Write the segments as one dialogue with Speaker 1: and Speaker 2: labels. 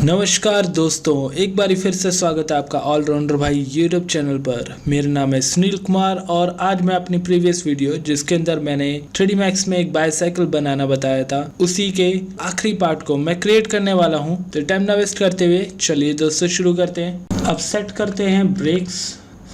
Speaker 1: नमस्कार दोस्तों, एक बार फिर से स्वागत है आपका ऑलराउंडर भाई यूट्यूब चैनल पर। मेरा नाम है सुनील कुमार और आज मैं अपनी प्रीवियस वीडियो जिसके अंदर मैंने 3D Max में एक बाइसाइकिल बनाना बताया था, उसी के आखिरी पार्ट को मैं क्रिएट करने वाला हूं। तो टाइम ना वेस्ट करते हुए चलिए दोस्तों शुरू करते हैं। अब सेट करते हैं ब्रेक्स।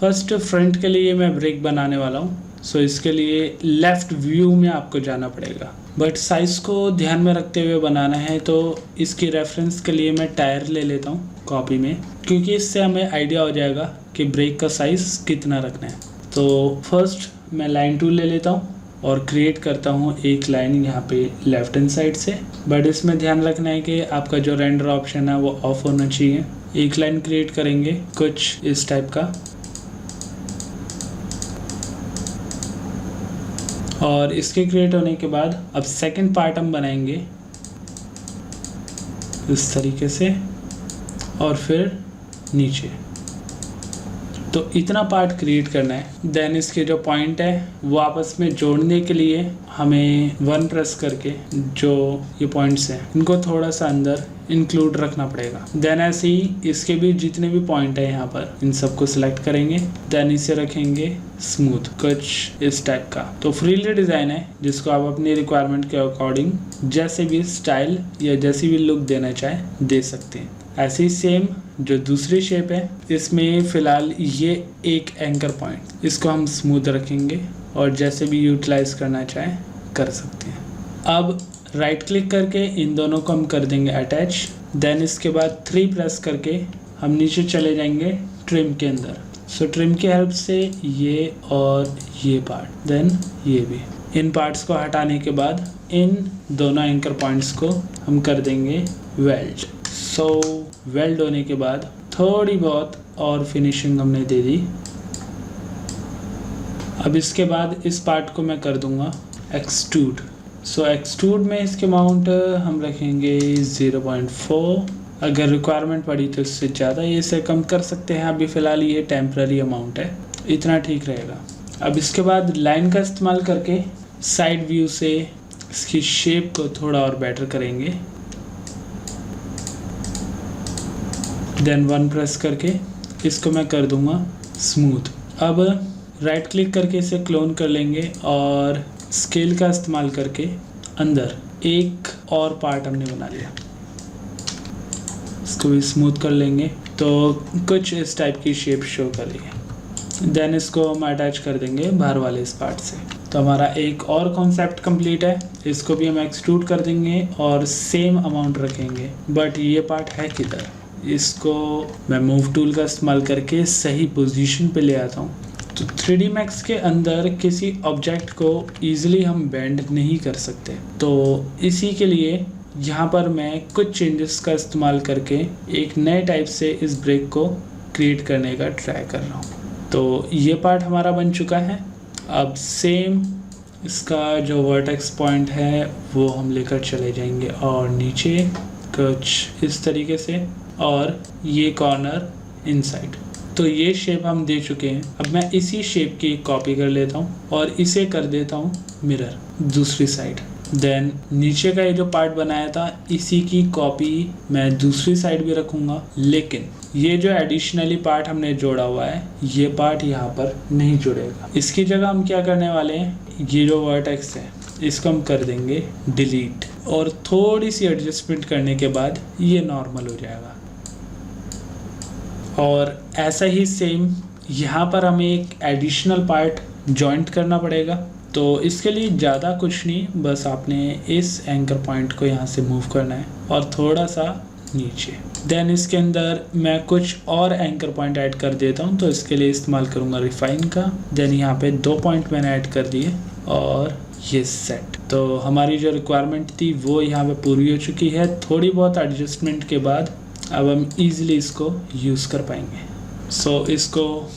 Speaker 1: फर्स्ट फ्रंट के लिए मैं ब्रेक बनाने वाला हूँ, सो इसके लिए लेफ्ट व्यू में आपको जाना पड़ेगा, बट साइज़ को ध्यान में रखते हुए बनाना है। तो इसकी रेफरेंस के लिए मैं टायर ले लेता हूँ कॉपी में, क्योंकि इससे हमें आइडिया हो जाएगा कि ब्रेक का साइज़ कितना रखना है। तो फर्स्ट मैं लाइन टूल ले लेता हूँ और क्रिएट करता हूँ एक लाइन यहाँ पे लेफ्ट हैंड साइड से, बट इसमें ध्यान रखना है कि आपका जो रेंडर ऑप्शन है वो ऑफ होना चाहिए। एक लाइन क्रिएट करेंगे कुछ इस टाइप का, और इसके क्रिएट होने के बाद अब सेकंड पार्ट हम बनाएंगे इस तरीके से और फिर नीचे। तो इतना पार्ट क्रिएट करना है। देन इसके जो पॉइंट है वो आपस में जोड़ने के लिए हमें 1 प्रेस करके जो ये पॉइंट्स हैं इनको थोड़ा सा अंदर इंक्लूड रखना पड़ेगा। देन ऐसे ही इसके भी जितने भी पॉइंट है यहाँ पर इन सबको सिलेक्ट करेंगे। देन इसे रखेंगे स्मूथ कुछ इस टाइप का। तो फ्रीली डिज़ाइन है जिसको आप अपनी रिक्वायरमेंट के अकॉर्डिंग जैसे भी स्टाइल या जैसी भी लुक देना चाहे दे सकते हैं। ऐसे ही सेम जो दूसरी शेप है इसमें फ़िलहाल ये एक एंकर पॉइंट, इसको हम स्मूथ रखेंगे और जैसे भी यूटिलाइज करना चाहें कर सकते हैं। अब राइट क्लिक करके इन दोनों को हम कर देंगे अटैच। देन इसके बाद 3 प्रेस करके हम नीचे चले जाएंगे ट्रिम के अंदर। सो ट्रिम की हेल्प से ये और ये पार्ट, देन ये भी, इन पार्ट्स को हटाने के बाद इन दोनों एंकर पॉइंट्स को हम कर देंगे वेल्ड। सो वेल्ड होने के बाद थोड़ी बहुत और फिनिशिंग हमने दे दी। अब इसके बाद इस पार्ट को मैं कर दूंगा एक्सट्रूड। सो एक्सट्रूड में इसके अमाउंट हम रखेंगे 0.4। अगर रिक्वायरमेंट पड़ी तो इससे ज़्यादा ये इसे कम कर सकते हैं। अभी फ़िलहाल ये टेम्पररी अमाउंट है, इतना ठीक रहेगा। अब इसके बाद लाइन का इस्तेमाल करके साइड व्यू से इसकी शेप को थोड़ा और बेटर करेंगे। देन 1 प्रेस करके इसको मैं कर दूंगा स्मूथ। अब राइट क्लिक करके इसे क्लोन कर लेंगे और स्केल का इस्तेमाल करके अंदर एक और पार्ट हमने बना लिया, इसको भी स्मूथ कर लेंगे। तो कुछ इस टाइप की शेप शो कर रही है। देन इसको हम अटैच कर देंगे बाहर वाले इस पार्ट से। तो हमारा एक और कॉन्सेप्ट कंप्लीट है। इसको भी हम एक्सट्रूड कर देंगे और सेम अमाउंट रखेंगे। बट ये पार्ट है किधर, इसको मैं मूव टूल का इस्तेमाल करके सही पोजीशन पे ले आता हूँ। तो 3D Max के अंदर किसी ऑब्जेक्ट को ईजिली हम बेंड नहीं कर सकते, तो इसी के लिए यहाँ पर मैं कुछ चेंजेस का इस्तेमाल करके एक नए टाइप से इस ब्रेक को क्रिएट करने का ट्राई कर रहा हूँ। तो ये पार्ट हमारा बन चुका है। अब सेम इसका जो वर्टेक्स पॉइंट है वो हम लेकर चले जाएंगे और नीचे कुछ इस तरीके से, और ये कॉर्नर इनसाइड। तो ये शेप हम दे चुके हैं। अब मैं इसी शेप की कॉपी कर लेता हूँ और इसे कर देता हूँ मिरर दूसरी साइड। देन नीचे का ये जो पार्ट बनाया था इसी की कॉपी मैं दूसरी साइड भी रखूँगा, लेकिन ये जो एडिशनली पार्ट हमने जोड़ा हुआ है ये पार्ट यहाँ पर नहीं जुड़ेगा। इसकी जगह हम क्या करने वाले हैं, ये जो वर्टेक्स है इसको हम कर देंगे डिलीट, और थोड़ी सी एडजस्टमेंट करने के बाद ये नॉर्मल हो जाएगा। और ऐसा ही सेम यहाँ पर हमें एक एडिशनल पार्ट जॉइंट करना पड़ेगा। तो इसके लिए ज़्यादा कुछ नहीं, बस आपने इस एंकर पॉइंट को यहाँ से मूव करना है और थोड़ा सा नीचे। देन इसके अंदर मैं कुछ और एंकर पॉइंट ऐड कर देता हूँ, तो इसके लिए इस्तेमाल करूँगा रिफाइन का। देन यहाँ पे 2 पॉइंट मैंने ऐड कर दिए और ये सेट। तो हमारी जो रिक्वायरमेंट थी वो यहाँ पे पूरी हो चुकी है। थोड़ी बहुत एडजस्टमेंट के बाद अब हम इजीली इसको यूज़ कर पाएंगे। सो इसको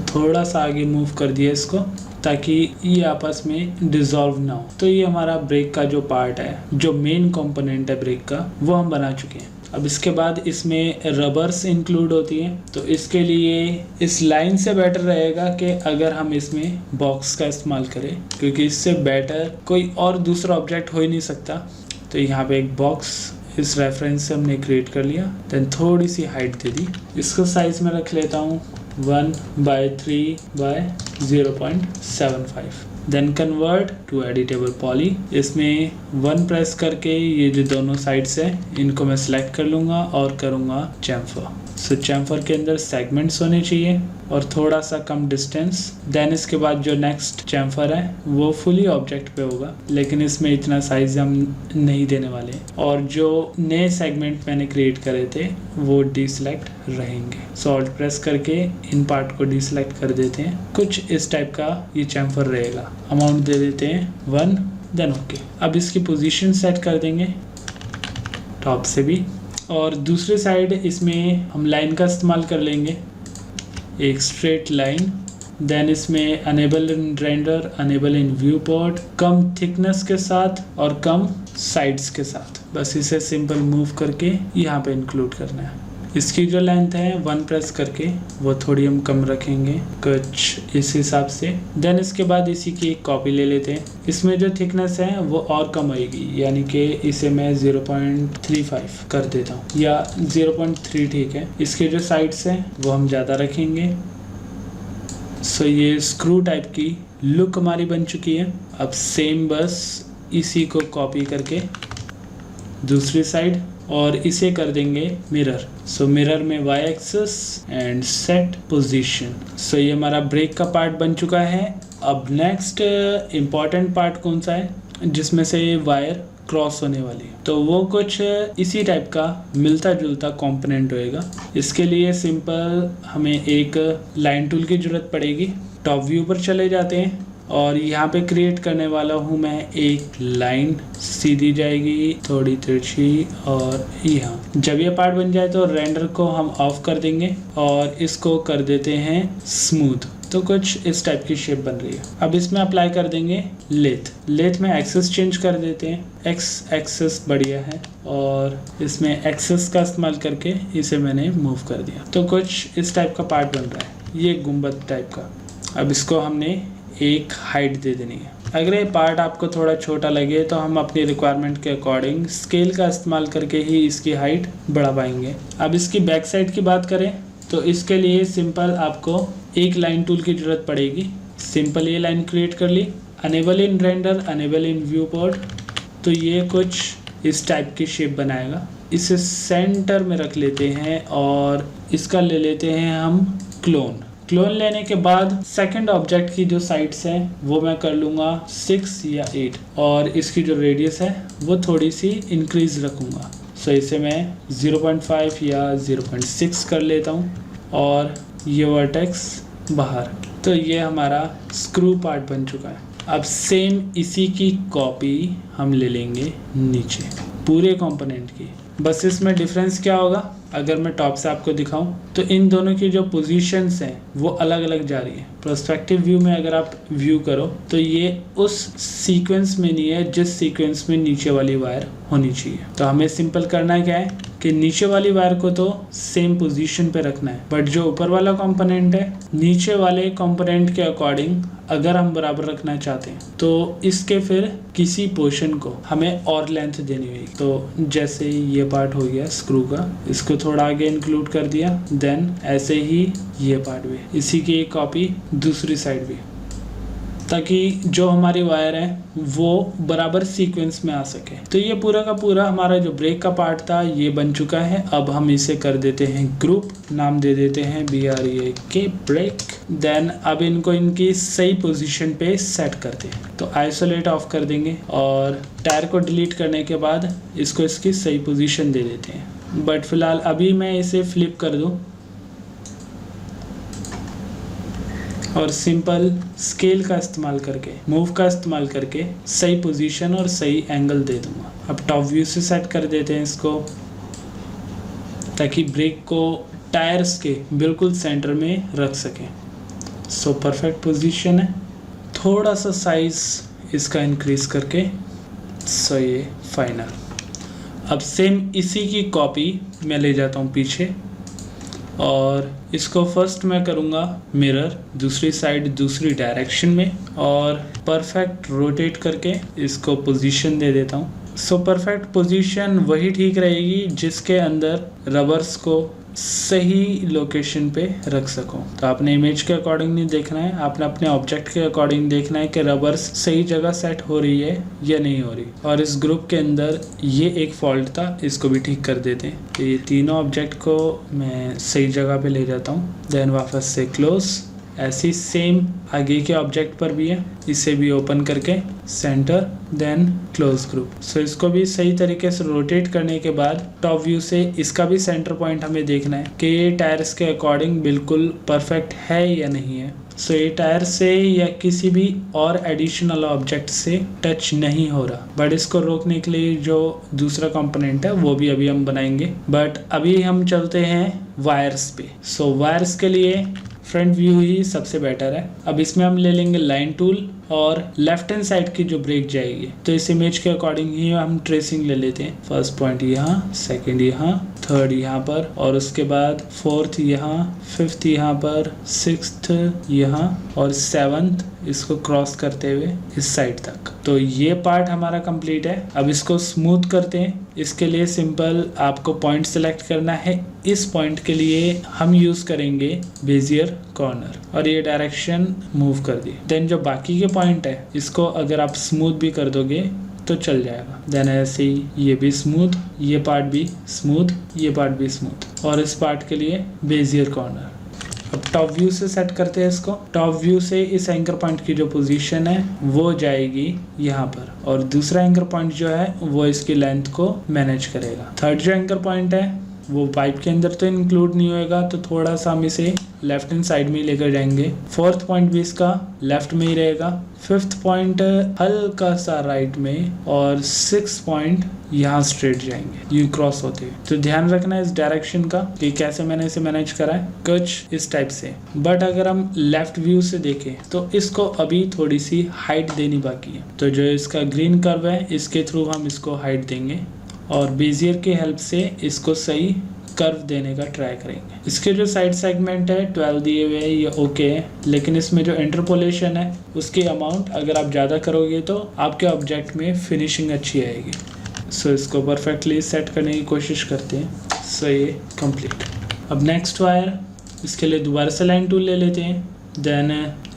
Speaker 1: थोड़ा सा आगे मूव कर दिया इसको, ताकि ये आपस में डिज़ोल्व ना हो। तो ये हमारा ब्रेक का जो पार्ट है, जो मेन कंपोनेंट है ब्रेक का, वो हम बना चुके हैं। अब इसके बाद इसमें रबर्स इंक्लूड होती हैं, तो इसके लिए इस लाइन से बेटर रहेगा कि अगर हम इसमें बॉक्स का इस्तेमाल करें, क्योंकि इससे बेटर कोई और दूसरा ऑब्जेक्ट हो ही नहीं सकता तो यहाँ पे एक बॉक्स इस रेफरेंस से हमने क्रिएट कर लिया। देन थोड़ी सी हाइट दे दी, इसको साइज में रख लेता हूँ 1/3/0.75। Then convert to editable poly. इसमें 1 प्रेस करके ये जो दोनों साइड्स है इनको मैं सिलेक्ट कर लूँगा और करूँगा चैम्फर। सो चैम्फर के अंदर सेगमेंट्स होने चाहिए और थोड़ा सा कम डिस्टेंस। देन इसके बाद जो नेक्स्ट चैम्फर है वो फुली ऑब्जेक्ट पे होगा, लेकिन इसमें इतना साइज हम नहीं देने वाले। और जो नए सेगमेंट मैंने क्रिएट करे थे वो डीसिलेक्ट रहेंगे। सो ऑल्ट प्रेस करके इन पार्ट को डीसिलेक्ट कर देते हैं। कुछ इस टाइप का ये चैम्फर रहेगा। अमाउंट दे देते हैं 1। Then okay. अब इसकी पोजीशन सेट कर देंगे टॉप से भी। और दूसरी साइड इसमें हम लाइन का इस्तेमाल कर लेंगे, एक स्ट्रेट लाइन। देन इसमें enable in render, enable in viewport, कम थिकनेस के साथ और कम साइड्स के साथ। बस इसे सिंपल मूव करके यहाँ पे इंक्लूड करना है। इसकी जो लेंथ है 1 प्रेस करके वो थोड़ी हम कम रखेंगे कुछ इस हिसाब से। देन इसके बाद इसी की एक कॉपी ले लेते हैं। इसमें जो थिकनेस है वो और कम आएगी, यानी कि इसे मैं 0.35 कर देता हूँ, या 0.3 ठीक है। इसके जो साइड्स हैं वो हम ज़्यादा रखेंगे। सो ये स्क्रू टाइप की लुक हमारी बन चुकी है। अब सेम बस इसी को कॉपी करके दूसरी साइड और इसे कर देंगे मिरर। सो मिरर में y axis and set position. So ये हमारा ब्रेक का पार्ट बन चुका है। अब नेक्स्ट इम्पॉर्टेंट पार्ट कौन सा है जिसमें से वायर क्रॉस होने वाली है, तो वो कुछ इसी टाइप का मिलता जुलता कंपोनेंट होएगा। इसके लिए सिंपल हमें एक लाइन टूल की जरूरत पड़ेगी। टॉप व्यू पर चले जाते हैं और यहाँ पे क्रिएट करने वाला हूँ मैं एक लाइन, सीधी जाएगी थोड़ी तिरछी, और यहाँ जब ये पार्ट बन जाए तो रेंडर को हम ऑफ कर देंगे और इसको कर देते हैं स्मूथ। तो कुछ इस टाइप की शेप बन रही है। अब इसमें अप्लाई कर देंगे लेथ में एक्सेस चेंज कर देते हैं। एक्स एक्सेस बढ़िया है और इसमें एक्सेस का इस्तेमाल करके इसे मैंने मूव कर दिया। तो कुछ इस टाइप का पार्ट बन रहा है, ये गुंबद टाइप का। अब इसको हमने एक हाइट दे देनी है। अगर ये पार्ट आपको थोड़ा छोटा लगे तो हम अपनी रिक्वायरमेंट के अकॉर्डिंग स्केल का इस्तेमाल करके ही इसकी हाइट बढ़ा पाएंगे। अब इसकी बैक साइड की बात करें तो इसके लिए सिंपल आपको एक लाइन टूल की जरूरत पड़ेगी। सिंपल ये लाइन क्रिएट कर ली, enable in render, enable in viewport. तो ये कुछ इस टाइप की शेप बनाएगा। इसे सेंटर में रख लेते हैं और इसका ले लेते हैं हम क्लोन लेने के बाद सेकंड ऑब्जेक्ट की जो साइड्स हैं वो मैं कर लूँगा 6 या 8 और इसकी जो रेडियस है वो थोड़ी सी इंक्रीज रखूँगा। सो इसे मैं 0.5 या 0.6 कर लेता हूँ और ये वर्टेक्स बाहर। तो ये हमारा स्क्रू पार्ट बन चुका है। अब सेम इसी की कॉपी हम ले लेंगे नीचे पूरे कंपोनेंट की। बस इसमें डिफरेंस क्या होगा, अगर मैं टॉप से आपको दिखाऊं तो इन दोनों की जो पोजीशंस हैं वो अलग अलग जा रही है। पर्सपेक्टिव व्यू में अगर आप व्यू करो तो ये उस सीक्वेंस में नहीं है जिस सीक्वेंस में नीचे वाली वायर होनी चाहिए। तो हमें सिंपल करना क्या है कि नीचे वाली वायर को तो सेम पोजीशन पे रखना है, बट जो ऊपर वाला कंपोनेंट है नीचे वाले कंपोनेंट के अकॉर्डिंग अगर हम बराबर रखना चाहते हैं तो इसके फिर किसी पोर्शन को हमें और लेंथ देनी होगी। तो जैसे ये पार्ट हो गया स्क्रू का, इसको थोड़ा आगे इंक्लूड कर दिया। देन ऐसे ही ये पार्ट भी, इसी की एक कॉपी दूसरी साइड भी, ताकि जो हमारी वायर है वो बराबर सीक्वेंस में आ सके। तो ये पूरा का पूरा हमारा जो ब्रेक का पार्ट था ये बन चुका है। अब हम इसे कर देते हैं ग्रुप, नाम दे देते हैं BREAK ब्रेक। देन अब इनको इनकी सही पोजीशन पे सेट करते हैं। तो आइसोलेट ऑफ कर देंगे और टायर को डिलीट करने के बाद इसको इसकी सही पोजीशन दे देते हैं। बट फिलहाल अभी मैं इसे फ्लिप कर दूं और सिंपल स्केल का इस्तेमाल करके, मूव का इस्तेमाल करके सही पोजीशन और सही एंगल दे दूंगा। अब टॉप व्यू से सेट कर देते हैं इसको, ताकि ब्रेक को टायर्स के बिल्कुल सेंटर में रख सकें। सो परफेक्ट पोजीशन है। थोड़ा सा साइज इसका इंक्रीज करके, सो ये फाइनल। अब सेम इसी की कॉपी मैं ले जाता हूँ पीछे और इसको फर्स्ट मैं करूँगा मिरर, दूसरी साइड दूसरी डायरेक्शन में, और परफेक्ट रोटेट करके इसको पोजीशन दे देता हूँ। सो परफेक्ट पोजीशन वही ठीक रहेगी जिसके अंदर रबर्स को सही लोकेशन पे रख सको। तो आपने इमेज के अकॉर्डिंग नहीं देखना है, आपने अपने ऑब्जेक्ट के अकॉर्डिंग देखना है कि रबर्स सही जगह सेट हो रही है या नहीं हो रही। और इस ग्रुप के अंदर ये एक फॉल्ट था, इसको भी ठीक कर देते हैं। तो ये तीनों ऑब्जेक्ट को मैं सही जगह पे ले जाता हूँ, देन वापस से क्लोज। ऐसी सेम आगे के ऑब्जेक्ट पर भी है, इसे भी ओपन करके सेंटर देन क्लोज ग्रुप। सो इसको भी सही तरीके से रोटेट करने के बाद टॉप व्यू से इसका भी सेंटर पॉइंट हमें देखना है कि ये टायर्स के अकॉर्डिंग बिल्कुल परफेक्ट है या नहीं है। सो ये टायर से या किसी भी और एडिशनल ऑब्जेक्ट से टच नहीं हो रहा, बट इसको रोकने के लिए जो दूसरा कंपोनेंट है वो भी अभी हम बनाएंगे। बट अभी हम चलते हैं वायर्स पे। सो वायर्स के लिए फ्रंट व्यू ही सबसे बेटर है। अब इसमें हम ले लेंगे लाइन टूल और लेफ्ट हैंड साइड की जो ब्रेक जाएगी, तो इस इमेज के अकॉर्डिंग ही हम ट्रेसिंग ले लेते हैं। फर्स्ट पॉइंट यहाँ, सेकंड यहाँ, थर्ड यहाँ पर, और उसके बाद फोर्थ यहाँ, फिफ्थ यहाँ पर, सिक्स्थ यहाँ और सेवंथ इसको क्रॉस करते हुए इस साइड तक। तो ये पार्ट हमारा कंप्लीट है। अब इसको स्मूथ करते हैं। इसके लिए सिंपल आपको पॉइंट सेलेक्ट करना है। इस पॉइंट के लिए हम यूज करेंगे बेजियर कॉर्नर और ये डायरेक्शन मूव कर दी। देन जो बाकी के पॉइंट है इसको अगर आप स्मूथ भी कर दोगे तो चल जाएगा। देन ऐसे ही ये भी स्मूथ, ये पार्ट भी स्मूथ, ये पार्ट भी स्मूथ, और इस पार्ट के लिए बेजियर कॉर्नर। अब टॉप व्यू से सेट करते हैं इसको। टॉप व्यू से इस एंकर पॉइंट की जो पोजीशन है वो जाएगी यहाँ पर, और दूसरा एंकर पॉइंट जो है वो इसकी लेंथ को मैनेज करेगा। थर्ड जो एंकर पॉइंट है वो पाइप के अंदर तो इंक्लूड नहीं होएगा, तो थोड़ा सा हम इसे लेफ्ट हैंड साइड में ही लेकर जाएंगे। फोर्थ पॉइंट भी इसका लेफ्ट में ही रहेगा, फिफ्थ पॉइंट हल्का सा राइट में, और सिक्स पॉइंट यहाँ स्ट्रेट जाएंगे यू क्रॉस होते हुए। तो ध्यान रखना है इस डायरेक्शन का कि कैसे मैंने इसे मैनेज करा है, कुछ इस टाइप से। बट अगर हम लेफ्ट व्यू से देखें तो इसको अभी थोड़ी सी हाइट देनी बाकी है। तो जो इसका ग्रीन कर्व है इसके थ्रू हम इसको हाइट देंगे और बेजियर की हेल्प से इसको सही कर्व देने का ट्राई करेंगे। इसके जो साइड सेगमेंट है 12 दिए हुए ये ओके है, लेकिन इसमें जो इंटरपोलेशन है उसकी अमाउंट अगर आप ज़्यादा करोगे तो आपके ऑब्जेक्ट में फिनिशिंग अच्छी आएगी। सो इसको परफेक्टली सेट करने की कोशिश करते हैं। सो ये कंप्लीट। अब नेक्स्ट वायर, इसके लिए दोबारा से लाइन टूल ले लेते हैं। देन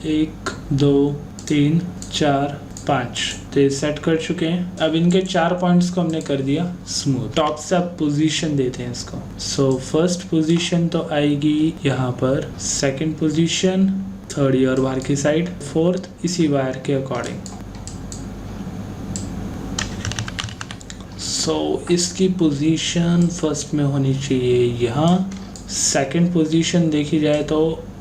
Speaker 1: 1 2 3 4 5 तो सेट कर चुके हैं। अब इनके 4 पॉइंट्स को हमने कर दिया स्मूथ। टॉप से अब पोजीशन देते हैं इसको। सो फर्स्ट पोजीशन तो आएगी यहाँ पर, सेकंड पोजीशन, थर्ड और बाहर की साइड, फोर्थ इसी वायर के अकॉर्डिंग। सो इसकी पोजीशन फर्स्ट में होनी चाहिए यहाँ। सेकंड पोजीशन देखी जाए तो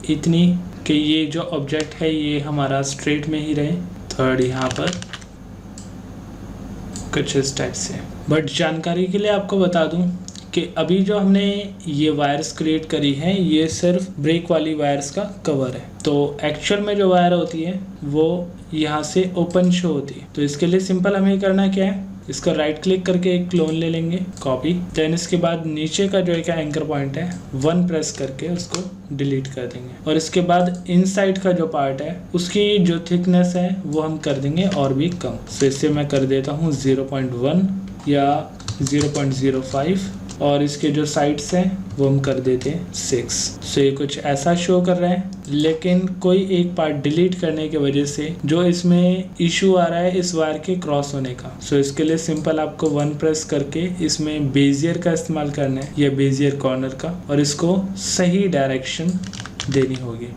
Speaker 1: इतनी कि ये जो ऑब्जेक्ट है ये हमारा स्ट्रेट में ही रहे। थर्ड यहाँ पर कुछ इस टाइप से। बट जानकारी के लिए आपको बता दूं कि अभी जो हमने ये वायर्स क्रिएट करी है ये सिर्फ ब्रेक वाली वायर्स का कवर है। तो एक्चुअल में जो वायर होती है वो यहाँ से ओपन शो होती है। तो इसके लिए सिंपल हमें करना क्या है, इसको राइट क्लिक करके एक क्लोन ले लेंगे, कॉपी। देन इसके बाद नीचे का जो एक एंकर पॉइंट है 1 प्रेस करके उसको डिलीट कर देंगे, और इसके बाद इनसाइड का जो पार्ट है उसकी जो थिकनेस है वो हम कर देंगे और भी कम। तो इससे मैं कर देता हूँ 0.1 या 0.05, और इसके जो साइड्स हैं वो हम कर देते हैं 6। सो ये कुछ ऐसा शो कर रहा है, लेकिन कोई एक पार्ट डिलीट करने की वजह से जो इसमें इशू आ रहा है इस वायर के क्रॉस होने का। सो इसके लिए सिंपल आपको 1 प्रेस करके इसमें बेजियर का इस्तेमाल करना है या बेजियर कॉर्नर का, और इसको सही डायरेक्शन देनी होगी।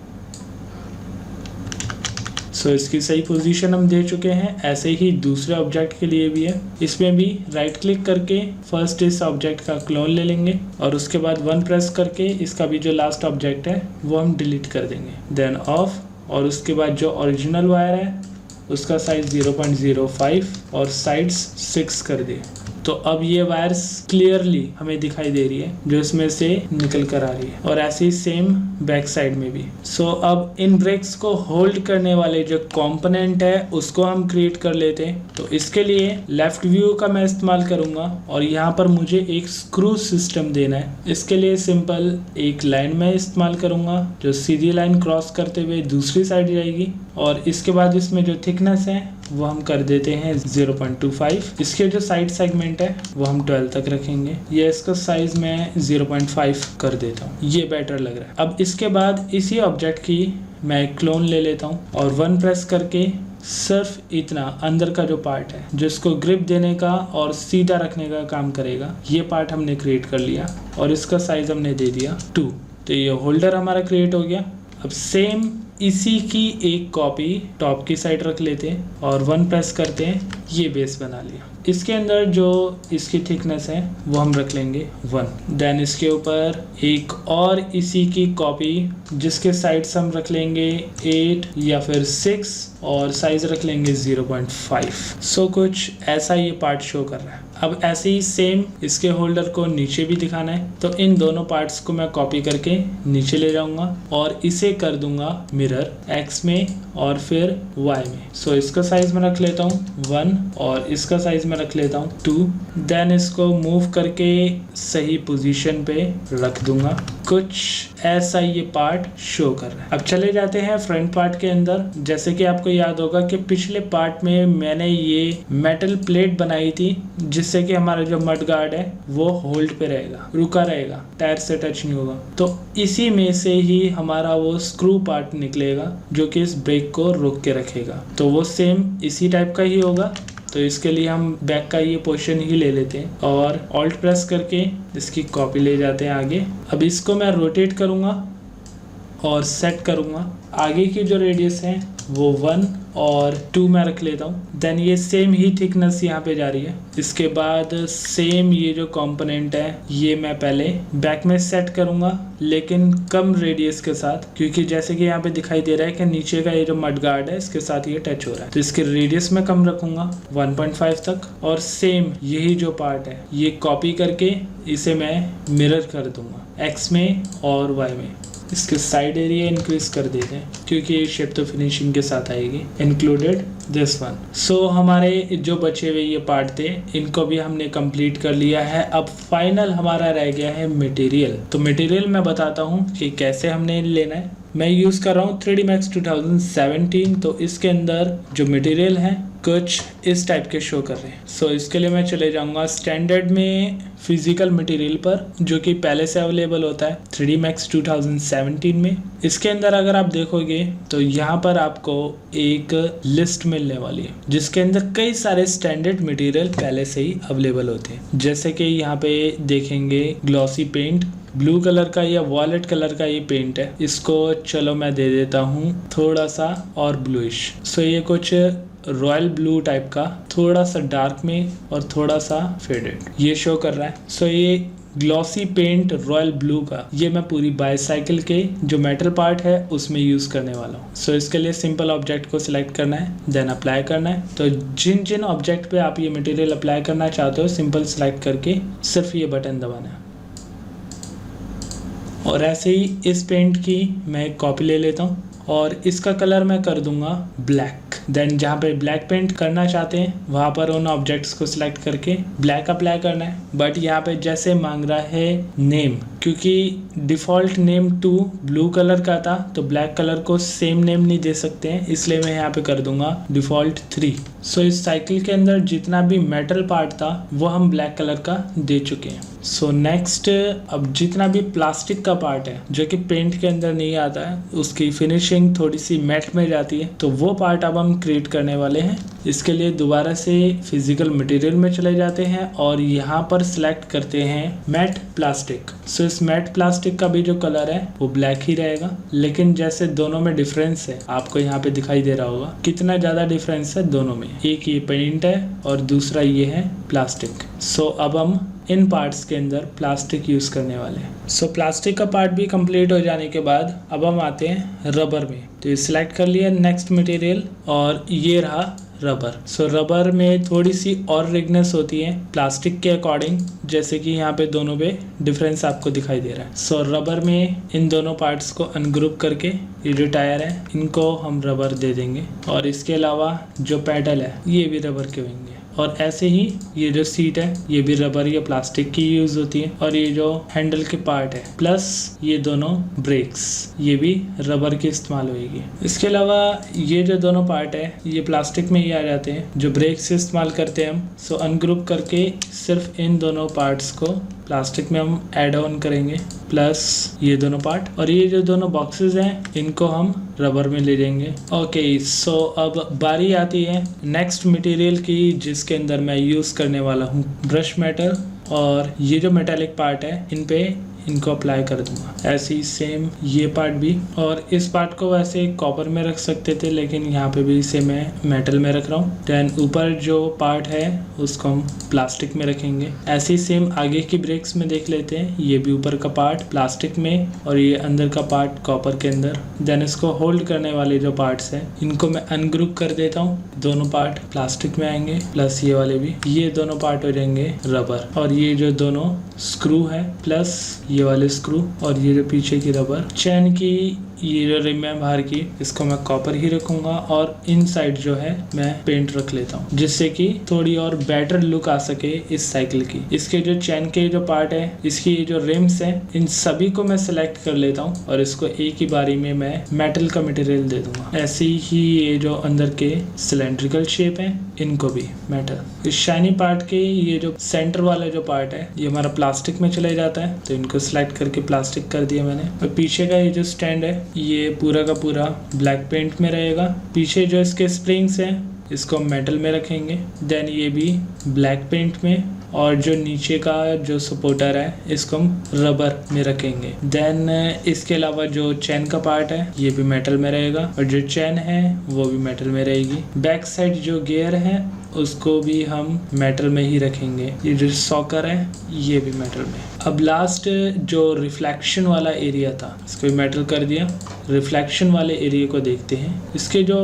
Speaker 1: सो इसकी सही पोजीशन हम दे चुके हैं। ऐसे ही दूसरे ऑब्जेक्ट के लिए भी है। इसमें भी राइट क्लिक करके फर्स्ट इस ऑब्जेक्ट का क्लोन ले लेंगे, और उसके बाद 1 प्रेस करके इसका भी जो लास्ट ऑब्जेक्ट है वो हम डिलीट कर देंगे। देन ऑफ, और उसके बाद जो ओरिजिनल वायर है उसका साइज 0.05 और साइड्स 6 कर दिए। तो अब ये वायर्स क्लियरली हमें दिखाई दे रही है जो इसमें से निकल कर आ रही है, और ऐसे ही सेम बैक साइड में भी। सो अब इन ब्रेक्स को होल्ड करने वाले जो कंपोनेंट है उसको हम क्रिएट कर लेते हैं। तो इसके लिए लेफ्ट व्यू का मैं इस्तेमाल करूंगा, और यहाँ पर मुझे एक स्क्रू सिस्टम देना है। इसके लिए सिंपल एक लाइन में इस्तेमाल करूंगा जो सीधी लाइन क्रॉस करते हुए दूसरी साइड जाएगी, और इसके बाद इसमें जो थिकनेस है वो हम कर देते हैं 0.25। इसके जो साइड सेगमेंट है वो हम 12 तक रखेंगे। ये इसका साइज मैं 0.5 कर देता हूँ, ये बेटर लग रहा है। अब इसके बाद इसी ऑब्जेक्ट की मैं क्लोन ले लेता हूँ और 1 प्रेस करके सिर्फ इतना अंदर का जो पार्ट है जिसको ग्रिप देने का और सीधा रखने का काम करेगा, ये पार्ट हमने क्रिएट कर लिया और इसका साइज हमने दे दिया 2। तो ये होल्डर हमारा क्रिएट हो गया। अब सेम इसी की एक कॉपी टॉप की साइड रख लेते हैं और 1 प्रेस करते हैं, ये बेस बना लिया। इसके अंदर जो इसकी थिकनेस है वो हम रख लेंगे 1। देन इसके ऊपर एक और इसी की कॉपी जिसके साइड्स हम रख लेंगे 8 या फिर 6 और साइज रख लेंगे 0.5। सो कुछ ऐसा ये पार्ट शो कर रहा है। अब ऐसे ही सेम इसके होल्डर को नीचे भी दिखाना है, तो इन दोनों पार्ट्स को मैं कॉपी करके नीचे ले जाऊंगा और इसे कर दूंगा मिरर x में और फिर y में। सो इसका साइज मैं रख लेता हूँ 1 और इसका साइज मैं रख लेता हूँ 2। देन इसको मूव करके सही पोजीशन पे रख दूंगा। कुछ ऐसा ये पार्ट शो कर रहा है। अब चले जाते हैं फ्रंट पार्ट के अंदर। जैसे कि आपको याद होगा कि पिछले पार्ट में मैंने ये मेटल प्लेट बनाई थी जिससे कि हमारा जो मड गार्ड है वो होल्ड पे रहेगा, रुका रहेगा, टायर से टच नहीं होगा। तो इसी में से ही हमारा वो स्क्रू पार्ट निकलेगा जो कि इस ब्रेक को रोक के रखेगा। तो वो सेम इसी टाइप का ही होगा। तो इसके लिए हम बैक का ये पोर्शन ही ले लेते हैं और ऑल्ट प्रेस करके इसकी कॉपी ले जाते हैं आगे। अब इसको मैं रोटेट करूँगा और सेट करूँगा। आगे की जो रेडियस है वो 1 और 2 में रख लेता हूँ। देन ये सेम ही थिकनेस यहाँ पे जा रही है। इसके बाद सेम ये जो कंपोनेंट है ये मैं पहले बैक में सेट करूँगा लेकिन कम रेडियस के साथ, क्योंकि जैसे कि यहाँ पे दिखाई दे रहा है कि नीचे का ये जो मड गार्ड है इसके साथ ये टच हो रहा है। तो इसके रेडियस में कम रखूँगा 1.5 तक और सेम यही जो पार्ट है ये कॉपी करके इसे मैं मिरर कर दूँगा x में और y में। इसके साइड एरिया इंक्रीज कर देते हैं क्योंकि ये शेप तो फिनिशिंग के साथ आएगी। Included this one. सो हमारे जो बचे हुए ये पार्ट थे इनको भी हमने कंप्लीट कर लिया है। अब फाइनल हमारा रह गया है मटेरियल। तो मटेरियल मैं बताता हूँ कि कैसे हमने लेना है। मैं यूज़ कर रहा हूँ 3D Max 2017। तो इसके अंदर जो मटेरियल है कुछ इस टाइप के शो कर रहे हैं। सो इसके लिए मैं चले जाऊंगा स्टैंडर्ड में फिजिकल मटेरियल पर जो कि पहले से अवेलेबल होता है 3D Max 2017 में। इसके अंदर अगर आप देखोगे तो यहाँ पर आपको एक लिस्ट मिलने वाली है जिसके अंदर कई सारे स्टैंडर्ड मटेरियल पहले से ही अवेलेबल होते हैं। जैसे कि यहाँ पे देखेंगे ग्लॉसी पेंट, ब्लू कलर का या वॉलेट कलर का ये पेंट है। इसको चलो मैं दे देता हूँ थोड़ा सा और ब्लूइश। सो ये कुछ रॉयल ब्लू टाइप का, थोड़ा सा डार्क में और थोड़ा सा फेडेड ये शो कर रहा है। सो ये ग्लॉसी पेंट रॉयल ब्लू का ये मैं पूरी बाईसाइकिल के जो मेटल पार्ट है उसमें यूज़ करने वाला हूँ। सो इसके लिए सिंपल ऑब्जेक्ट को सिलेक्ट करना है, देन अप्लाई करना है। तो जिन जिन ऑब्जेक्ट पे आप ये मटेरियल अप्लाई करना चाहते हो सिंपल सिलेक्ट करके सिर्फ ये बटन दबाना है। और ऐसे ही इस पेंट की मैं एक कॉपी ले लेता हूँ और इसका कलर मैं कर दूंगा ब्लैक। देन जहाँ पे ब्लैक पेंट करना चाहते हैं वहाँ पर उन ऑब्जेक्ट्स को सिलेक्ट करके ब्लैक अप्लाई करना है। बट यहाँ पे जैसे मांग रहा है नेम, क्योंकि डिफ़ॉल्ट नेम 2 ब्लू कलर का था तो ब्लैक कलर को सेम नेम नहीं दे सकते हैं, इसलिए मैं यहाँ पे कर दूंगा डिफ़ॉल्ट 3। सो इस साइकिल के अंदर जितना भी मेटल पार्ट था वो हम ब्लैक कलर का दे चुके हैं। सो नेक्स्ट अब जितना भी प्लास्टिक का पार्ट है जो कि पेंट के अंदर नहीं आता है, उसकी फिनिशिंग थोड़ी सी मैट में जाती है, तो वो पार्ट अब हम क्रिएट करने वाले हैं। इसके लिए दोबारा से फिजिकल मटेरियल में चले जाते हैं और यहाँ पर सिलेक्ट करते हैं मैट प्लास्टिक। सो इस मैट प्लास्टिक का भी जो कलर है वो ब्लैक ही रहेगा, लेकिन जैसे दोनों में डिफरेंस है आपको यहाँ पे दिखाई दे रहा होगा कितना ज़्यादा डिफरेंस है दोनों में। एक ये पेंट है और दूसरा ये है प्लास्टिक। सो अब हम इन पार्ट्स के अंदर प्लास्टिक यूज़ करने वाले हैं। सो प्लास्टिक का पार्ट भी कंप्लीट हो जाने के बाद अब हम आते हैं रबर में। तो ये सिलेक्ट कर लिया नेक्स्ट मटेरियल और ये रहा रबर। सो रबर में थोड़ी सी और रिगनेस होती है प्लास्टिक के अकॉर्डिंग, जैसे कि यहाँ पे दोनों पे डिफरेंस आपको दिखाई दे रहा है। सो रबर में इन दोनों पार्ट्स को अनग्रुप करके ये जो टायर है इनको हम रबर दे देंगे और इसके अलावा जो पैडल है ये भी रबर के होंगे और ऐसे ही ये जो सीट है ये भी रबर या प्लास्टिक की यूज होती है, और ये जो हैंडल के पार्ट है प्लस ये दोनों ब्रेक्स ये भी रबर की इस्तेमाल होगी। इसके अलावा ये जो दोनों पार्ट है ये प्लास्टिक में ही आ जाते हैं जो ब्रेक से इस्तेमाल करते हैं हम। सो अनग्रुप करके सिर्फ इन दोनों पार्ट्स को प्लास्टिक में हम ऐड ऑन करेंगे प्लस ये दोनों पार्ट, और ये जो दोनों बॉक्सेस हैं इनको हम रबर में ले जाएंगे। ओके, सो अब बारी आती है नेक्स्ट मटेरियल की जिसके अंदर मैं यूज़ करने वाला हूँ ब्रश मेटल, और ये जो मेटेलिक पार्ट है इन पे इनको अप्लाई कर दूंगा। ऐसे ही सेम ये पार्ट भी, और इस पार्ट को वैसे कॉपर में रख सकते थे लेकिन यहाँ पे भी इसे मैं मेटल में रख रहा हूँ। देन ऊपर जो पार्ट है उसको हम प्लास्टिक में रखेंगे। ऐसे ही सेम आगे की ब्रेक्स में देख लेते हैं, ये भी ऊपर का पार्ट प्लास्टिक में और ये अंदर का पार्ट कॉपर के अंदर। देन इसको होल्ड करने वाले जो पार्ट्स हैं इनको मैं अनग्रुप कर देता हूँ, दोनों पार्ट प्लास्टिक में आएंगे प्लस ये वाले भी, ये दोनों पार्ट हो जाएंगे रबर, और ये जो दोनों स्क्रू है प्लस ये वाले स्क्रू और ये जो पीछे की रबर चैन की ये जो रिम है बाहर की इसको मैं कॉपर ही रखूंगा, और इन साइड जो है मैं पेंट रख लेता हूँ जिससे कि थोड़ी और बेटर लुक आ सके इस साइकिल की। इसके जो चैन के जो पार्ट है इसकी ये जो रिम्स है इन सभी को मैं सिलेक्ट कर लेता हूँ और इसको एक ही बारी में मैं मेटल का मटेरियल दे दूंगा। ऐसे ही ये जो अंदर के सिलेंड्रिकल शेप है इनको भी मेटल। इस शाइनी पार्ट के ये जो सेंटर वाला जो पार्ट है ये हमारा प्लास्टिक में चले जाता है, तो इनको सिलेक्ट करके प्लास्टिक कर दिया मैंने। और पीछे का ये जो स्टैंड है ये पूरा का पूरा ब्लैक पेंट में रहेगा। पीछे जो इसके स्प्रिंग्स हैं इसको मेटल में रखेंगे। देन ये भी ब्लैक पेंट में, और जो नीचे का जो सपोर्टर है इसको हम रबर में रखेंगे। देन इसके अलावा जो चैन का पार्ट है ये भी मेटल में रहेगा, और जो चैन है वो भी मेटल में रहेगी। बैक साइड जो गियर है उसको भी हम मेटल में ही रखेंगे। ये जो सॉकर है ये भी मेटल में। अब लास्ट जो रिफ्लेक्शन वाला एरिया था इसको भी मेटल कर दिया। रिफ्लेक्शन वाले एरिया को देखते हैं। इसके जो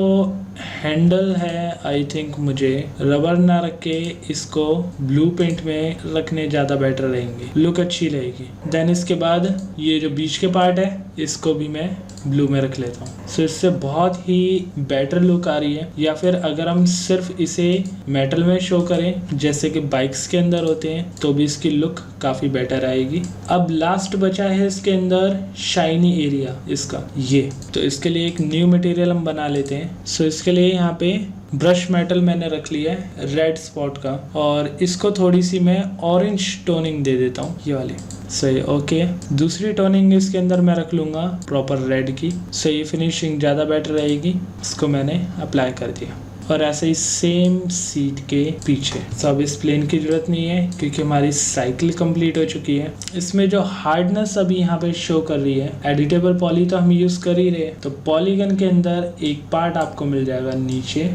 Speaker 1: हैंडल है आई थिंक मुझे रबर ना रख के इसको ब्लू पेंट में रखने ज़्यादा बेटर रहेंगे, लुक अच्छी रहेगी। देन इसके बाद ये जो बीच के पार्ट है इसको भी मैं ब्लू में रख लेता हूँ। सो इससे बहुत ही बेटर लुक आ रही है। या फिर अगर हम सिर्फ इसे मेटल में शो करें जैसे कि बाइक्स के अंदर होते हैं तो भी इसकी लुक काफ़ी बेटर आएगी। अब लास्ट बचा है इसके अंदर शाइनी एरिया इसका ये, तो इसके लिए एक न्यू मटेरियल हम बना लेते हैं। सो इसके लिए यहाँ पे ब्रश मेटल मैंने रख लिया है रेड स्पॉट का, और इसको थोड़ी सी मैं ऑरेंज टोनिंग दे देता हूँ ये वाली। सही, ओके। दूसरी टोनिंग इसके अंदर मैं रख लूँगा प्रॉपर रेड की। सही, फिनिशिंग ज़्यादा बेटर रहेगी। इसको मैंने अप्लाई कर दिया, और ऐसे ही सेम सीट के पीछे। तो अब इस प्लेन की ज़रूरत नहीं है क्योंकि हमारी साइकिल कंप्लीट हो चुकी है। इसमें जो हार्डनेस अभी यहाँ पे शो कर रही है, एडिटेबल पॉली तो हम यूज़ कर ही रहे हैं, तो पॉलीगन के अंदर एक पार्ट आपको मिल जाएगा नीचे।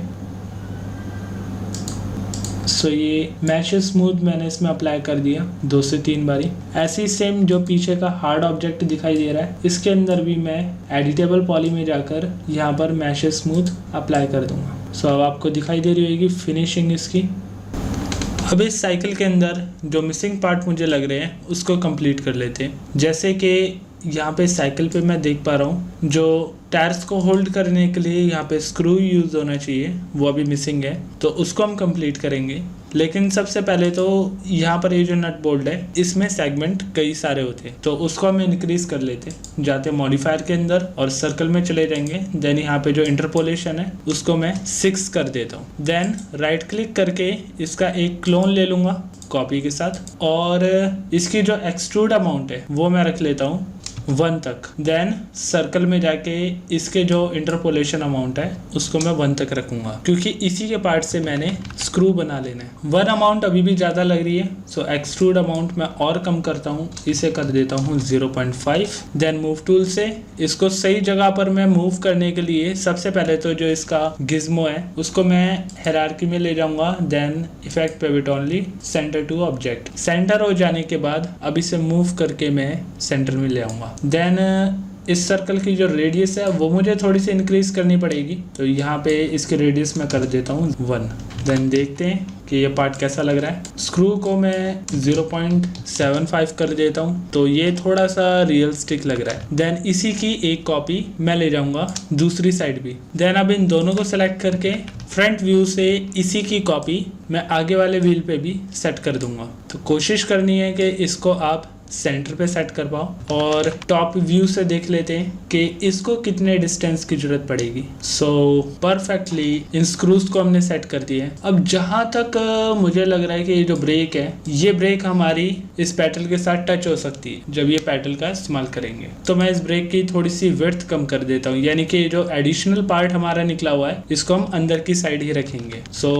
Speaker 1: सो ये मैश स्मूथ मैंने इसमें अप्लाई कर दिया 2 से 3 बारी। ऐसे ही सेम जो पीछे का हार्ड ऑब्जेक्ट दिखाई दे रहा है इसके अंदर भी मैं एडिटेबल पॉली में जाकर यहाँ पर मैश स्मूथ अप्लाई कर दूंगा। सो अब आपको दिखाई दे रही होगी फिनिशिंग इसकी। अब इस साइकिल के अंदर जो मिसिंग पार्ट मुझे लग रहे हैं उसको कंप्लीट कर लेते हैं। जैसे कि यहाँ पे साइकिल पे मैं देख पा रहा हूँ जो टायर्स को होल्ड करने के लिए यहाँ पे स्क्रू यूज़ होना चाहिए वो अभी मिसिंग है, तो उसको हम कंप्लीट करेंगे। लेकिन सबसे पहले तो यहाँ पर ये जो नट बोल्ट है इसमें सेगमेंट कई सारे होते हैं, तो उसको हम इंक्रीज कर लेते हैं। जाते मॉडिफायर के अंदर और सर्कल में चले जाएंगे। देन यहाँ पे जो इंटरपोलेशन है उसको मैं 6 कर देता हूँ। देन राइट क्लिक करके इसका एक क्लोन ले लूँगा कॉपी के साथ, और इसकी जो एक्सट्रूड अमाउंट है वो मैं रख लेता हूँ 1 तक। देन सर्कल में जाके इसके जो इंटरपोलेशन अमाउंट है उसको मैं 1 तक रखूंगा क्योंकि इसी के पार्ट से मैंने स्क्रू बना लेना है। 1 अमाउंट अभी भी ज़्यादा लग रही है, सो एक्सट्रूड अमाउंट मैं और कम करता हूँ, इसे कर देता हूँ 0.5। देन मूव टूल से इसको सही जगह पर मैं मूव करने के लिए सबसे पहले तो जो इसका गिज्मो है उसको मैं हायरार्की में ले जाऊंगा। Then effect pivot only centre to object. Centre हो जाने के बाद अब इसे मूव करके मैं सेंटर में ले आऊंगा। देन इस सर्कल की जो रेडियस है वो मुझे थोड़ी सी इंक्रीज करनी पड़ेगी। तो यहाँ पे इसकी रेडियस मैं कर देता हूँ 1। देन देखते हैं कि ये पार्ट कैसा लग रहा है। स्क्रू को मैं 0.75 कर देता हूँ, तो ये थोड़ा सा रियलिस्टिक लग रहा है। देन इसी की एक कॉपी मैं ले जाऊंगा दूसरी साइड भी। देन अब इन दोनों को सिलेक्ट करके फ्रंट व्यू से इसी की कॉपी मैं आगे वाले व्हील पे भी सेट कर दूंगा। तो कोशिश करनी है कि इसको आप सेंटर पे सेट कर पाओ। और टॉप व्यू से देख लेते हैं कि इसको कितने डिस्टेंस की जरूरत पड़ेगी। सो परफेक्टली इन स्क्रूज को हमने सेट कर दिया है। अब जहां तक मुझे लग रहा है कि ये जो ब्रेक है, ये ब्रेक हमारी इस पैडल के साथ टच हो सकती है जब ये पैडल का इस्तेमाल करेंगे। तो मैं इस ब्रेक की थोड़ी सी विड्थ कम कर देता हूँ, यानी कि जो एडिशनल पार्ट हमारा निकला हुआ है इसको हम अंदर की साइड ही रखेंगे। सो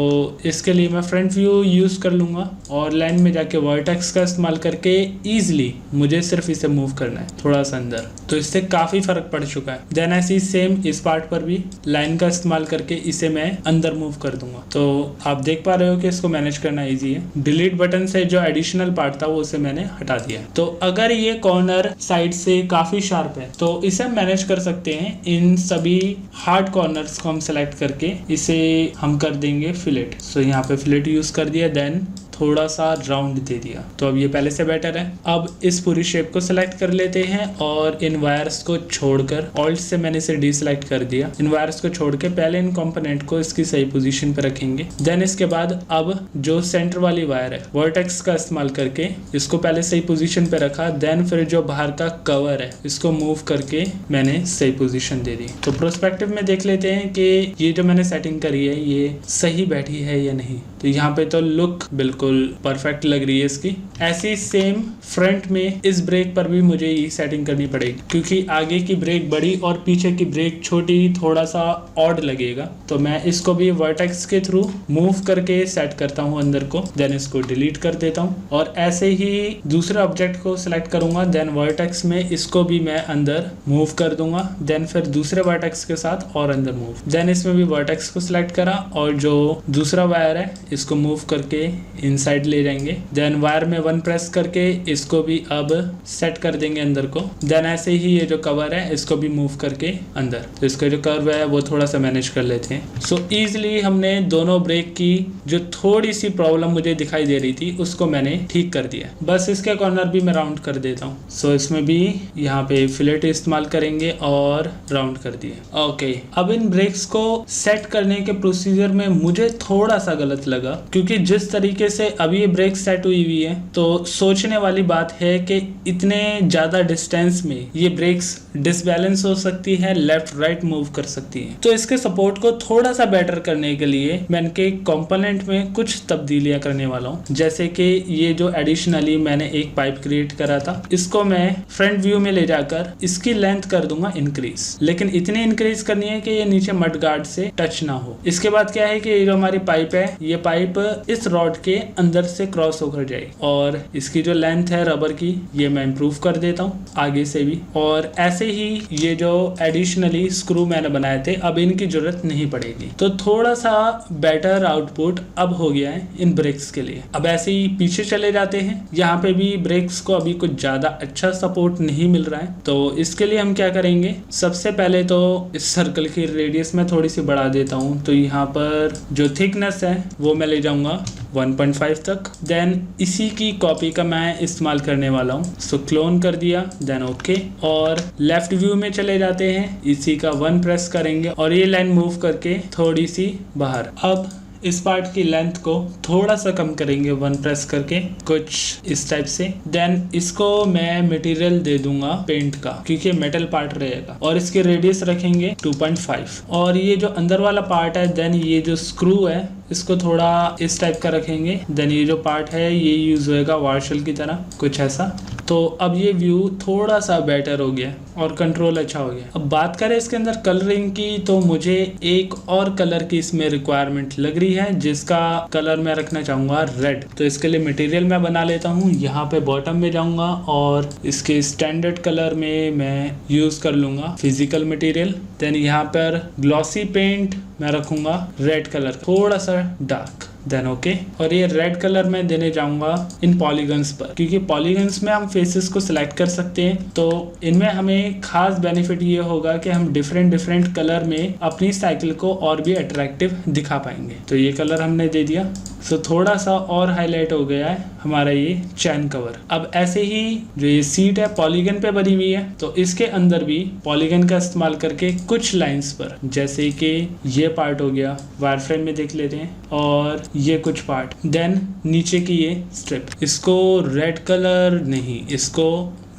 Speaker 1: इसके लिए मैं फ्रंट व्यू यूज कर लूंगा और लाइन में जाके वर्टेक्स का इस्तेमाल करके इजिली मुझे सिर्फ इसे मूव करना है थोड़ा सा अंदर। तो इससे काफी फर्क पड़ चुका है। देन ऐसे ही सेम इस पार्ट पर भी लाइन का इस्तेमाल करके इसे मैं अंदर मूव कर दूंगा। तो आप देख पा रहे हो कि इसको मैनेज करना इजी है। डिलीट बटन से जो एडिशनल पार्ट था वो उसे मैंने हटा दिया। तो अगर ये कॉर्नर साइड से काफी शार्प है तो इसे मैनेज कर सकते हैं। इन सभी हार्ड कॉर्नर्स को हम सेलेक्ट करके इसे हम कर देंगे फिलेट। सो यहाँ पे फिलेट यूज कर दिया, देन थोड़ा सा राउंड दे दिया। तो अब ये पहले से बेटर है। अब इस पूरी शेप को सिलेक्ट कर लेते हैं और इन वायर्स को छोड़कर, ऑल्ट से मैंने इसे डीसेलेक्ट कर दिया। इन वायर्स को छोड़ के पहले इन कंपोनेंट को इसकी सही पोजीशन पे रखेंगे। देन इसके बाद अब जो सेंटर वाली वायर है वर्टेक्स का इस्तेमाल करके इसको पहले सही पोजीशन पे रखा। देन फिर जो बाहर का कवर है इसको मूव करके मैंने सही पोजीशन दे दी। तो प्रोस्पेक्टिव में देख लेते हैं कि ये जो मैंने सेटिंग करी है ये सही बैठी है या नहीं। तो यहाँ पे तो लुक बिल्कुल परफेक्ट लग रही है इसकी। ऐसी सेम फ्रंट में इस ब्रेक पर भी मुझे ये सेटिंग करनी पड़ेगी, क्योंकि आगे की ब्रेक बड़ी और पीछे की ब्रेक छोटी, थोड़ा सा ऑड लगेगा। तो मैं इसको भी वर्टेक्स के थ्रू मूव करके सेट करता हूँ अंदर को। देन इसको डिलीट कर देता हूँ और ऐसे ही दूसरे ऑब्जेक्ट को सिलेक्ट करूंगा। देन वर्टेक्स में इसको भी मैं अंदर मूव कर दूंगा। देन फिर दूसरे वर्टेक्स के साथ और अंदर मूव। देन इसमें भी वर्टेक्स को सिलेक्ट करा और जो दूसरा वायर है इसको मूव करके इनसाइड ले जाएंगे। देन वायर में 1 प्रेस करके इसको भी अब सेट कर देंगे अंदर को। देन ऐसे ही ये जो कवर है इसको भी मूव करके अंदर। तो इसका जो कर्व है वो थोड़ा सा मैनेज कर लेते हैं। सो इजीली हमने दोनों ब्रेक की जो थोड़ी सी प्रॉब्लम मुझे दिखाई दे रही थी उसको मैंने ठीक कर दिया। बस इसके कॉर्नर भी मैं राउंड कर देता हूँ। सो इसमें भी यहाँ पे फिलेट इस्तेमाल करेंगे और राउंड कर दिया। ओके, अब इन ब्रेक्स को सेट करने के प्रोसीजर में मुझे थोड़ा सा गलत लगा, क्योंकि जिस तरीके से अभी ये ब्रेक सेट हुई हुई है तो सोचने वाली बात है कि इतने ज्यादा डिस्टेंस में ये ब्रेक्स डिसबैलेंस हो सकती है, लेफ्ट राइट मूव कर सकती है। तो इसके सपोर्ट को थोड़ा सा बेटर करने के लिए मैं इनके कंपोनेंट में कुछ तब्दीलियां करने वाला हूँ। जैसे कि ये जो एडिशनली मैंने एक पाइप क्रिएट करा था इसको मैं फ्रंट व्यू में ले जाकर इसकी लेंथ कर दूंगा इंक्रीज, लेकिन इतनी इंक्रीज करनी है कि ये नीचे मड गार्ड से टच ना हो। इसके बाद क्या है कि ये जो हमारी पाइप है ये पाइप इस रॉड के अंदर से क्रॉस होकर जाएगी और इसकी जो लेंथ है रबर की ये मैं इंप्रूव कर देता हूँ आगे से भी। और ऐसे ही ये जो एडिशनली स्क्रू मैंने बनाए थे अब इनकी जरूरत नहीं पड़ेगी। तो थोड़ा सा बेटर आउटपुट अब हो गया है इन ब्रेक्स के लिए। अब ऐसे ही पीछे चले जाते हैं। यहाँ पे भी ब्रेक्स को अभी कुछ ज्यादा अच्छा सपोर्ट नहीं मिल रहा है। तो इसके लिए हम क्या करेंगे, सबसे पहले तो इस सर्कल की रेडियस में थोड़ी सी बढ़ा देता हूँ। तो यहाँ पर जो थिकनेस है वो मैं ले जाऊंगा 1.5 तक। देन इसी की कॉपी का मैं इस्तेमाल करने वाला हूँ। सो क्लोन कर दिया, देन ओके। और लेफ्ट व्यू में चले जाते हैं, इसी का 1 प्रेस करेंगे और ये लाइन मूव करके थोड़ी सी बाहर। अब इस पार्ट की लेंथ को थोड़ा सा कम करेंगे 1 प्रेस करके, कुछ इस टाइप से। देन इसको मैं मटेरियल दे दूंगा पेंट का, क्योंकि मेटल पार्ट रहेगा। और इसकी रेडियस रखेंगे 2.5। और ये जो अंदर वाला पार्ट है, देन ये जो स्क्रू है इसको थोड़ा इस टाइप का रखेंगे। देन ये जो पार्ट है ये यूज होएगा वार्शल की तरह, कुछ ऐसा। तो अब ये व्यू थोड़ा सा बेटर हो गया और कंट्रोल अच्छा हो गया। अब बात करें इसके अंदर कलरिंग की, तो मुझे एक और कलर की इसमें रिक्वायरमेंट लग रही है, जिसका कलर मैं रखना चाहूंगा रेड। तो इसके लिए मटेरियल मैं बना लेता हूँ। यहाँ पे बॉटम में जाऊंगा और इसके स्टैंडर्ड कलर में मैं यूज कर लूंगा फिजिकल मटेरियल। देन यहाँ पर ग्लॉसी पेंट मैं रखूंगा रेड कलर, थोड़ा सा डार्क। Then okay. और ये रेड कलर मैं देने जाऊंगा इन पॉलीगन्स पर, क्योंकि पॉलीगन्स में हम फेसेस को सिलेक्ट कर सकते हैं। तो इनमें हमें खास बेनिफिट ये होगा कि हम डिफरेंट कलर में अपनी साइकिल को और भी अट्रैक्टिव दिखा पाएंगे। तो ये कलर हमने दे दिया। सो थोड़ा सा और हाईलाइट हो गया है हमारा ये चैन कवर। अब ऐसे ही जो ये सीट है पॉलीगन पे बनी हुई है, तो इसके अंदर भी पॉलीगन का इस्तेमाल करके कुछ लाइंस पर, जैसे कि ये पार्ट हो गया, वायर फ्रेम में देख लेते हैं, और ये कुछ पार्ट, देन नीचे की ये स्ट्रिप, इसको रेड कलर नहीं, इसको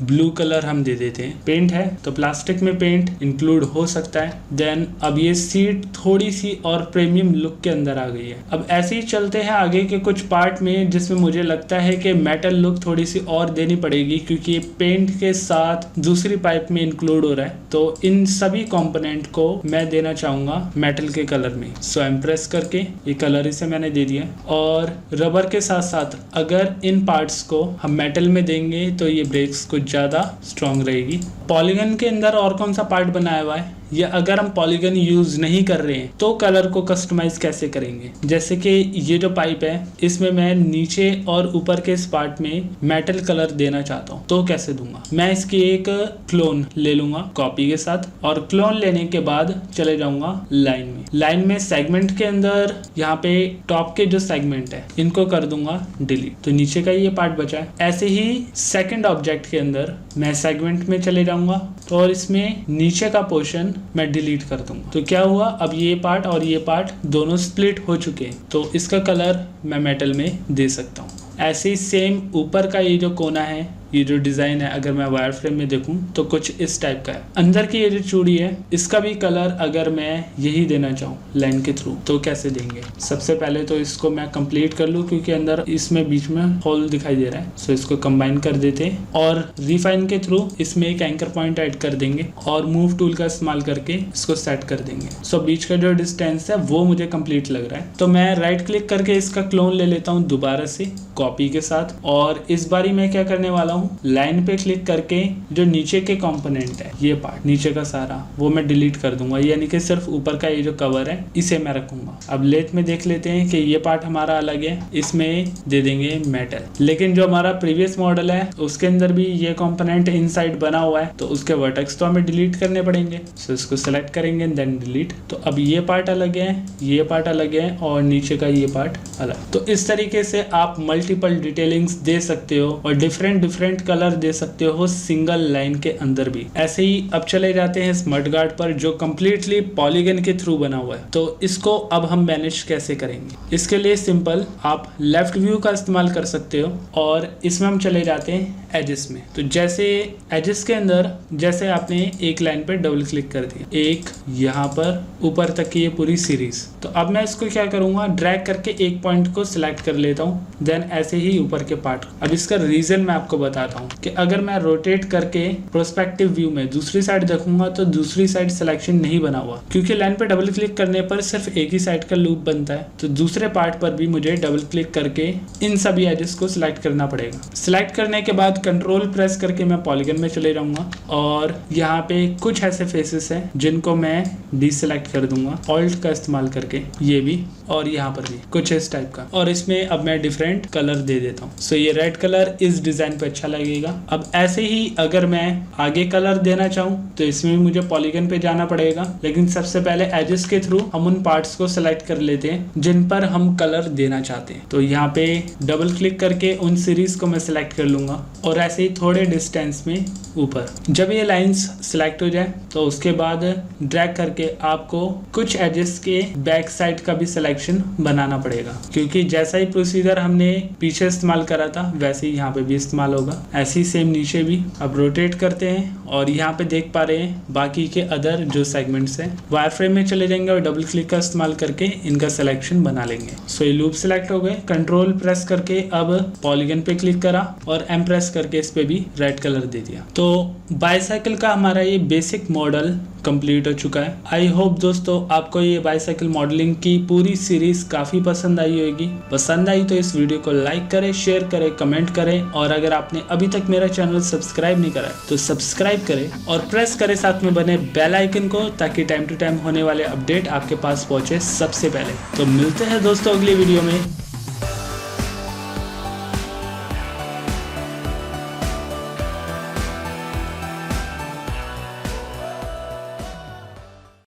Speaker 1: ब्लू कलर हम दे देते हैं। पेंट है तो प्लास्टिक में पेंट इंक्लूड हो सकता है। देन अब ये सीट थोड़ी सी और प्रीमियम लुक के अंदर आ गई है। अब ऐसे ही चलते हैं आगे के कुछ पार्ट में, जिसमें मुझे लगता है कि मेटल लुक थोड़ी सी और देनी पड़ेगी, क्योंकि ये पेंट के साथ दूसरी पाइप में इंक्लूड हो रहा है। तो इन सभी कॉम्पोनेंट को मैं देना चाहूंगा मेटल के कलर में। सो इम्प्रेस करके ये कलर इसे मैंने दे दिया। और रबर के साथ साथ अगर इन पार्ट्स को हम मेटल में देंगे तो ये ब्रेक्स कुछ ज़्यादा स्ट्रॉन्ग रहेगी। पॉलीगन के अंदर और कौन सा पार्ट बनाया हुआ है, या अगर हम पॉलीगन यूज नहीं कर रहे हैं तो कलर को कस्टमाइज कैसे करेंगे। जैसे कि ये जो पाइप है, इसमें मैं नीचे और ऊपर के इस पार्ट में मेटल कलर देना चाहता हूँ, तो कैसे दूंगा। मैं इसकी एक क्लोन ले लूंगा कॉपी के साथ, और क्लोन लेने के बाद चले जाऊंगा लाइन में। लाइन में सेगमेंट के अंदर यहाँ पे टॉप के जो सेगमेंट है इनको कर दूंगा डिलीट, तो नीचे का ये पार्ट बचा है। ऐसे ही सेकेंड ऑब्जेक्ट के अंदर मैं सेगमेंट में चले जाऊंगा, तो और इसमें नीचे का पोर्शन मैं डिलीट कर दूंगा। तो क्या हुआ, अब ये पार्ट और ये पार्ट दोनों स्प्लिट हो चुके हैं, तो इसका कलर मैं मेटल में दे सकता हूँ। ऐसे ही सेम ऊपर का ये जो कोना है, ये जो डिजाइन है, अगर मैं वायर फ्रेम में देखूं तो कुछ इस टाइप का है। अंदर की ये जो चूड़ी है, इसका भी कलर अगर मैं यही देना चाहूँ लाइन के थ्रू, तो कैसे देंगे। सबसे पहले तो इसको मैं कंप्लीट कर लूँ, क्योंकि अंदर इसमें बीच में होल दिखाई दे रहा है। सो इसको कंबाइन कर देते हैं और रिफाइन के थ्रू इसमें एक एंकर पॉइंट ऐड कर देंगे और मूव टूल का इस्तेमाल करके इसको सेट कर देंगे। सो बीच का जो डिस्टेंस है वो मुझे कंप्लीट लग रहा है। तो मैं राइट क्लिक करके इसका क्लोन ले लेता हूँ दोबारा से कॉपी के साथ, और इस बारी मैं क्या करने वाला हूँ, लाइन पे क्लिक करके जो नीचे के कंपोनेंट है, ये पार्ट नीचे का सारा, वो मैं डिलीट कर दूंगा, यानी कि सिर्फ ऊपर का ये जो कवर है इसे मैं रखूंगा। अब लेथ में देख लेते हैं कि ये पार्ट हमारा अलग है, इसमें दे देंगे मेटल। लेकिन जो हमारा प्रीवियस मॉडल है उसके अंदर भी ये कंपोनेंट इनसाइड बना हुआ है, तो उसके वर्टेक्स तो हमें डिलीट करने पड़ेंगे। सो इसको सेलेक्ट करेंगे देन डिलीट। तो अब ये पार्ट अलग है, ये पार्ट अलग है, और नीचे का ये पार्ट अलग। तो इस तरीके से आप मल्टीपल डिटेलिंग्स दे सकते हो और डिफरेंट कलर दे सकते हो सिंगल लाइन के अंदर भी। ऐसे ही अब चले जाते हैं स्मार्ट गार्ड पर, जो कम्प्लीटली पॉलीगन के थ्रू बना हुआ है। तो इसको अब हम मैनेज कैसे करेंगे। इसके लिए सिंपल आप लेफ्ट व्यू का इस्तेमाल कर सकते हो, और इसमें हम चले जाते हैं एजेस में। तो जैसे एजेस के अंदर जैसे आपने एक लाइन पर डबल क्लिक कर दिया, एक यहाँ पर ऊपर तक की ये पूरी सीरीज, तो अब मैं इसको क्या करूंगा, ड्रैग करके एक पॉइंट को सिलेक्ट कर लेता हूँ, देन ऐसे ही ऊपर के पार्ट। अब इसका रीजन मैं आपको बताता हूँ कि अगर मैं रोटेट करके प्रोस्पेक्टिव व्यू में दूसरी साइड देखूंगा तो दूसरी साइड सिलेक्शन नहीं बना हुआ, क्योंकि लाइन पे डबल क्लिक करने पर सिर्फ एक ही साइड का लूप बनता है। तो दूसरे पार्ट पर भी मुझे डबल क्लिक करके इन सभी एजेस को सिलेक्ट करना पड़ेगा। सिलेक्ट करने के बाद कंट्रोल प्रेस करके मैं पॉलीगन में चले जाऊंगा, और यहाँ पे कुछ ऐसे फेसेस हैं जिनको मैं डीसेलेक्ट कर दूंगा ऑल्ट का इस्तेमाल करके, ये भी और यहाँ पर भी कुछ इस टाइप का, और इसमें अब मैं डिफरेंट कलर दे देता हूँ। सो ये रेड कलर इस डिजाइन पे अच्छा लगेगा। अब ऐसे ही अगर मैं आगे कलर देना चाहूँ तो इसमें भी मुझे पॉलीगन पे जाना पड़ेगा, लेकिन सबसे पहले एजेस के थ्रू हम उन पार्ट्स को सिलेक्ट कर लेते हैं जिन पर हम कलर देना चाहते हैं। तो यहाँ पे डबल क्लिक करके उन सीरीज को मैं सिलेक्ट कर लूंगा, और ऐसे ही थोड़े डिस्टेंस में ऊपर। जब ये लाइंस सिलेक्ट हो जाए तो उसके बाद ड्रैग करके आपको कुछ एजेस के बैक साइड का भी सिलेक्शन बनाना पड़ेगा, क्योंकि जैसा ही प्रोसीजर हमने पीछे इस्तेमाल करा था वैसे ही यहाँ पे भी इस्तेमाल होगा। ऐसे ही सेम नीचे भी। अब रोटेट करते हैं और यहाँ पे देख पा रहे हैं बाकी के अदर जो सेगमेंट्स हैं। वायर फ्रेम में चले जाएंगे और डबल क्लिक का इस्तेमाल करके इनका सिलेक्शन बना लेंगे। सो ये लूप सिलेक्ट हो गए। कंट्रोल प्रेस करके अब पॉलीगन पे क्लिक करा और एम प्रेस करके इस पे भी रेड कलर दे दिया। तो बाईसाइकिल का हमारा ये बेसिक मॉडल कंप्लीट हो चुका है। आई होप दोस्तों आपको ये बाईसाइकिल मॉडलिंग की पूरी सीरीज काफी पसंद आई होगी। पसंद आई तो इस वीडियो को लाइक करें, शेयर करें, कमेंट करें, और अगर आपने अभी तक मेरा चैनल सब्सक्राइब नहीं करा है तो सब्सक्राइब करें और प्रेस करें साथ में बने बेल आइकन को, ताकि टाइम टू टाइम होने वाले अपडेट आपके पास पहुंचे सबसे पहले। तो मिलते हैं दोस्तों अगली वीडियो में।